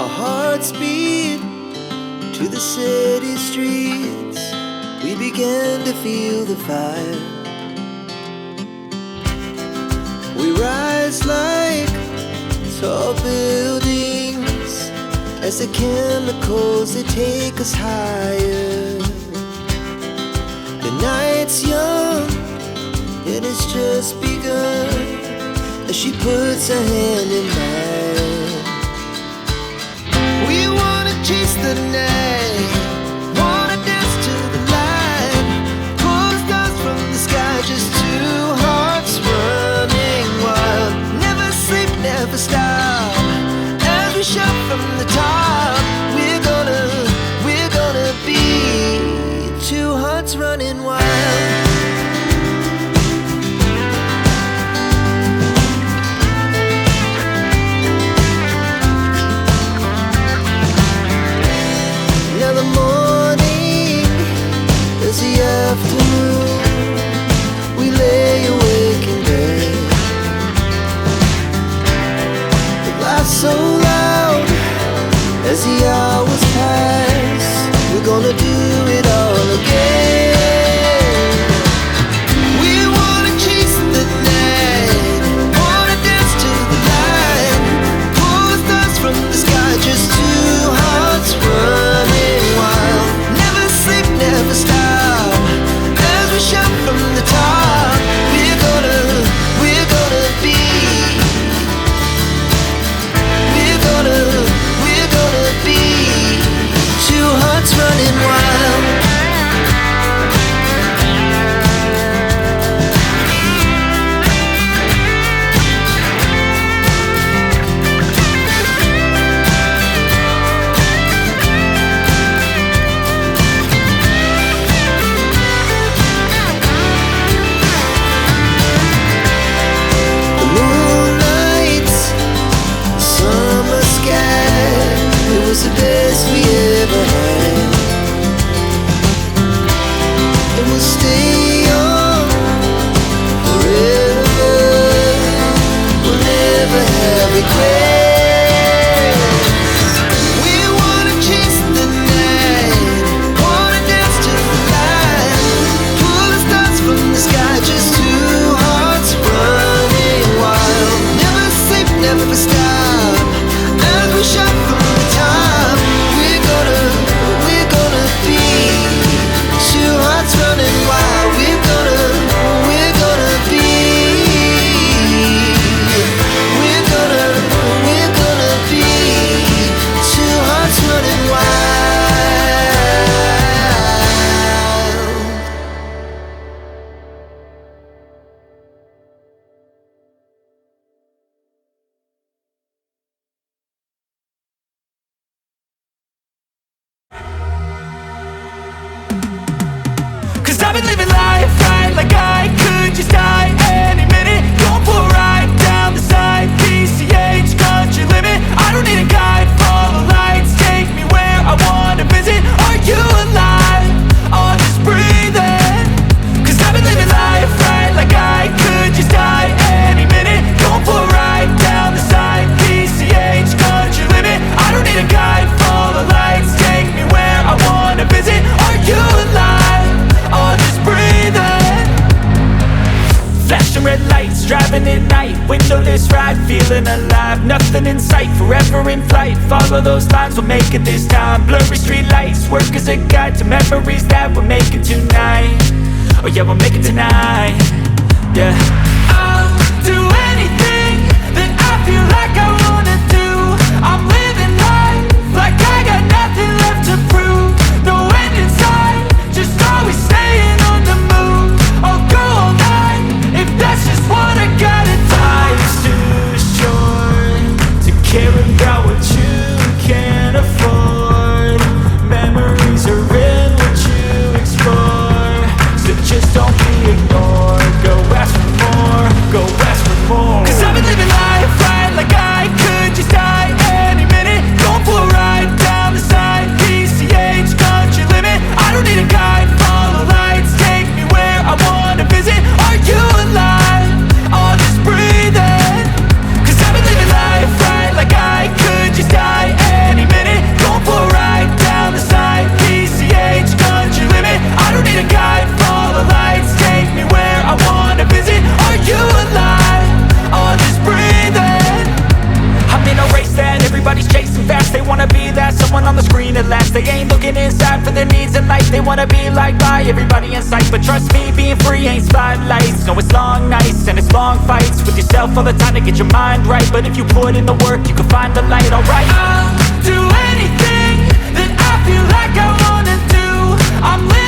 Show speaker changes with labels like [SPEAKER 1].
[SPEAKER 1] our hearts beat to the city streets. We began to feel the fire. We rise like tall buildings as the chemicals, they take us higher. The night's young and it's just begun as she puts her hand in mine. We wanna chase the night, wanna dance to the light, pull stars from the sky, just two hearts running wild. Never sleep, never stop, as we shout from the top. We're gonna be two hearts running wild. Now the morning is the afternoon. We lay awake in bed. The laughs so loud as the hours pass. We're gonna do it all again. We wanna chase the night, wanna dance to the light, pull the stars from the sky, just two hearts running wild. Never sleep, never stop, as we shout from the top. We're gonna be, we're gonna be two hearts running wild. The moonlight, summer sky, it was the best we ever had. And we'll stay young forever. We'll never have regrets. We wanna chase the night, wanna dance to the light, pull the stars from the sky, just two hearts running wild. Never sleep, never stop, as we shout from the top. We're gonna be two hearts running wild. We're gonna be, we're gonna be two hearts running wild.
[SPEAKER 2] Cause I've been living life right like I could just die any minute. Going for a ride down the side, PCH, country limit. I don't need a guide, follow lights, take me where I wanna visit. Are you alive? Or just breathing? Cause I've been living life right like I could just die any minute. Going for a ride down the side, PCH, country limit. I don't need a guide, follow lights, take me where I wanna visit. Are you alive? Or just breathing? Flashing red lights, driving at night, windowless ride, feeling alive. Nothing in sight, forever in flight. Follow those lines, we'll make it this time. Blurry street lights, work as a guide to memories that we're making tonight. Oh yeah, we'll make it tonight. Yeah. I'll do anything that I feel like I wanna do. I'm living life like I got nothing left to prove. No end in sight, just always staying on the move. I'll go all night if that's just what I gotta do. Life's too short to care about what you can't afford. Memories are in what you explore, so just don't be ignored. Go ask for more, go ask for more. Cause I've been living life right like I could just die any minute. Going for a ride down the side, PCH, country limit. I don't need a guide, follow lights, take me where I wanna visit. Are you alive? Or just breathing? Cause I've been living life right like I could someone on the screen at last. They ain't looking inside for their needs in life. They wanna be liked by everybody in sight, but trust me, being free ain't spotlights. No, it's long nights and it's long fights with yourself all the time to get your mind right. But if you put in the work, you can find the light, alright. I'll do anything that I feel like I wanna do. I'm living